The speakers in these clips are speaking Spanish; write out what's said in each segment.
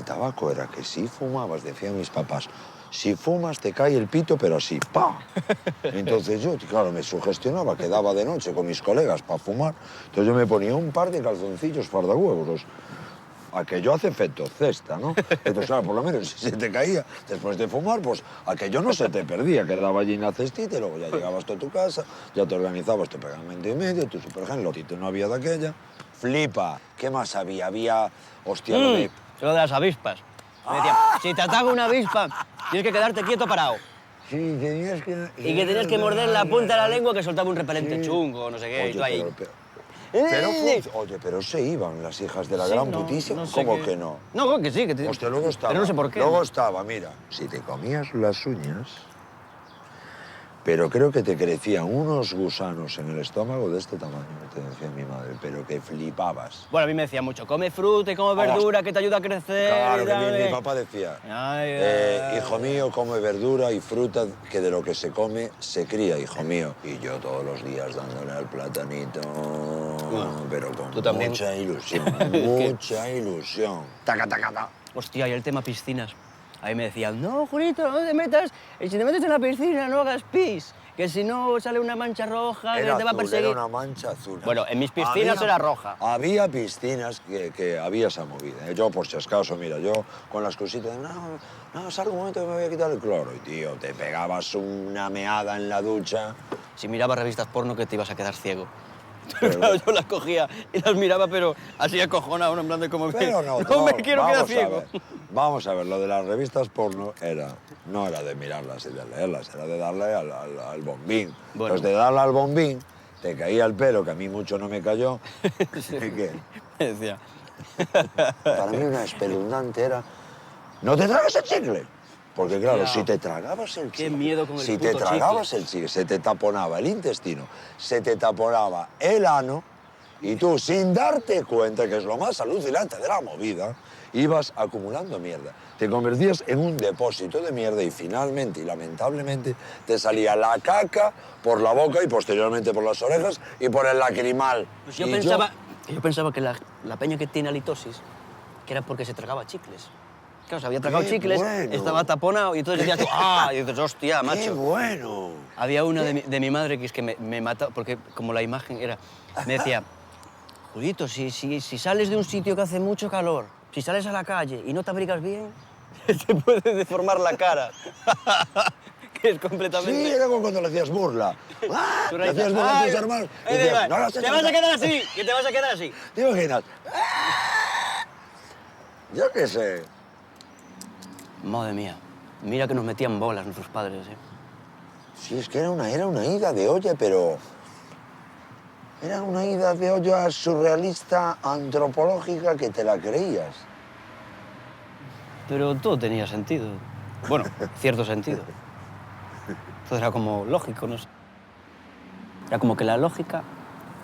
tabaco era que si fumabas, decían mis papás, si fumas te cae el pito, pero así, ¡pa! Entonces yo, claro, me sugestionaba, quedaba de noche con mis colegas para fumar, entonces yo me ponía un par de calzoncillos fardahuevos. Aquello hace efecto cesta, ¿no? Entonces, claro, por lo menos si se te caía después de fumar, pues aquello no se te perdía, quedaba allí en la cestita y luego ya llegabas tú a tu casa, ya te organizabas tu pegamento y medio, tu supergen, lotito no había de aquella. Flipa, ¿qué más había? Había, hostia, lo de... Lo de las avispas. Me decían, si te ataca una avispa, tienes que quedarte quieto parado. Sí, tenías que... Y que tenías que morder la punta de la lengua que soltaba un repelente chungo, no sé qué, Oye, y tú ahí. Oye, pero se iban las hijas de la Sí, gran no, putísima. no sé ¿Cómo qué. que no? No, que sí, que te... Hostia, luego estaba. Pero no sé por qué. Luego estaba, mira, si te comías las uñas, pero creo que te crecían unos gusanos en el estómago de este tamaño, te decía mi madre, pero que flipabas. Bueno, a mí me decía mucho, come fruta y come verdura, que te ayuda a crecer. Claro, y que tal, mi papá decía, Ay, hijo mío, come verdura y fruta, que de lo que se come se cría, hijo mío. Y yo todos los días dándole al platanito, pero con tú también. mucha ilusión, mucha ilusión. Taca, taca, taca. Hostia, y el tema piscinas. Ahí me decían, no, Julito, no te metas, si te metes en la piscina no hagas pis, que si no sale una mancha roja Era que te va a azul, perseguir. era una mancha azul. Bueno, en mis piscinas era roja. Había piscinas que había esa movida. Yo, por si acaso, mira, yo con las cositas de, no, salgo un momento que me voy a quitar el cloro. Y, tío, te pegabas una meada en la ducha. Si mirabas revistas porno que te ibas a quedar ciego. Pero, Claro, yo las cogía y las miraba, pero así acojonado, en plan de como que pero no, me quiero quedar ciego. Vamos a ver, lo de las revistas porno no era de mirarlas y de leerlas, era de darle al bombín. Bueno. Pues de darle al bombín, te caía el pelo, que a mí mucho no me cayó. ¿Qué? Me decía. Para mí una espeluznante era, no te tragas el chicle. Porque claro, Hostia. si te tragabas el chicle, Qué miedo con el si puto te tragabas el chicle, se te taponaba el intestino, se te taponaba el ano, y tú, sin darte cuenta, que es lo más alucinante de la movida, ibas acumulando mierda. Te convertías en un depósito de mierda y finalmente y lamentablemente te salía la caca por la boca y posteriormente por las orejas y por el lacrimal. Pues Y yo pensaba que la peña que tiene halitosis, que era porque se tragaba chicles. Claro, se había tragado ¡Qué chicles, bueno! estaba taponado y entonces decías tú, ¡ah! Y dices, ¡hostia, ¡Qué macho! bueno! Había una de mi madre que es que me mataba, porque como la imagen era, me decía, Julito, si sales de un sitio que hace mucho calor, si sales a la calle y no te abrigas bien, te puede deformar la cara. Que es completamente... Sí, era como cuando le hacías burla. ¡Ah! Tú Le hacías burla a tus hermanos. Y decías, no lo has te hecho vas a bien". quedar así, que te vas a quedar así. ¿Te imaginas? ¡Ah! Yo qué sé. Madre mía, mira que nos metían bolas nuestros padres, ¿eh? Sí, es que era una ida de olla, pero... Era una ida de olla surrealista, antropológica, que te la creías. Pero todo tenía sentido. Bueno, cierto sentido. Todo era como lógico, no sé. Era como que la lógica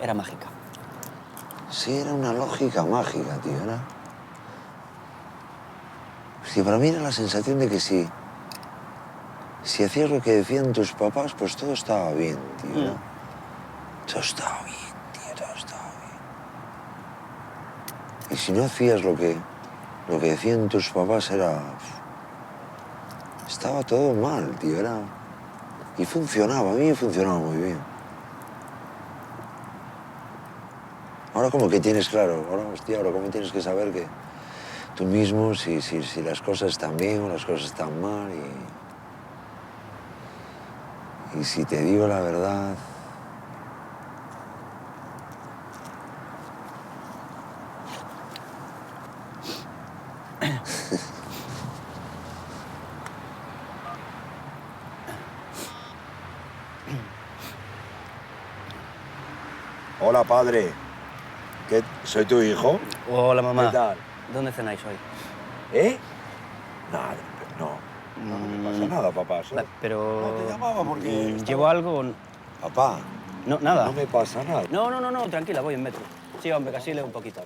era mágica. Sí, era una lógica mágica, tío, ¿no? Sí, para mí era la sensación de que si hacías lo que decían tus papás, pues todo estaba bien, tío, ¿no? Todo estaba bien, tío, todo estaba bien. Y si no hacías lo que decían tus papás estaba todo mal, tío, y funcionaba, a mí me funcionaba muy bien. Ahora como que tienes claro, ahora como tienes que saber que tú mismo si las cosas están bien o las cosas están mal y si te digo la verdad... Hola, padre. ¿Soy tu hijo? Hola, mamá. ¿Qué tal? ¿Dónde cenáis hoy? ¿Eh? Nada, no me pasa nada, papá. Pero... No te llamaba porque... ¿Llevo algo o no? Papá, No, nada. no me pasa nada. No, tranquila, voy en metro. Sí, hombre, que así leo un poquito.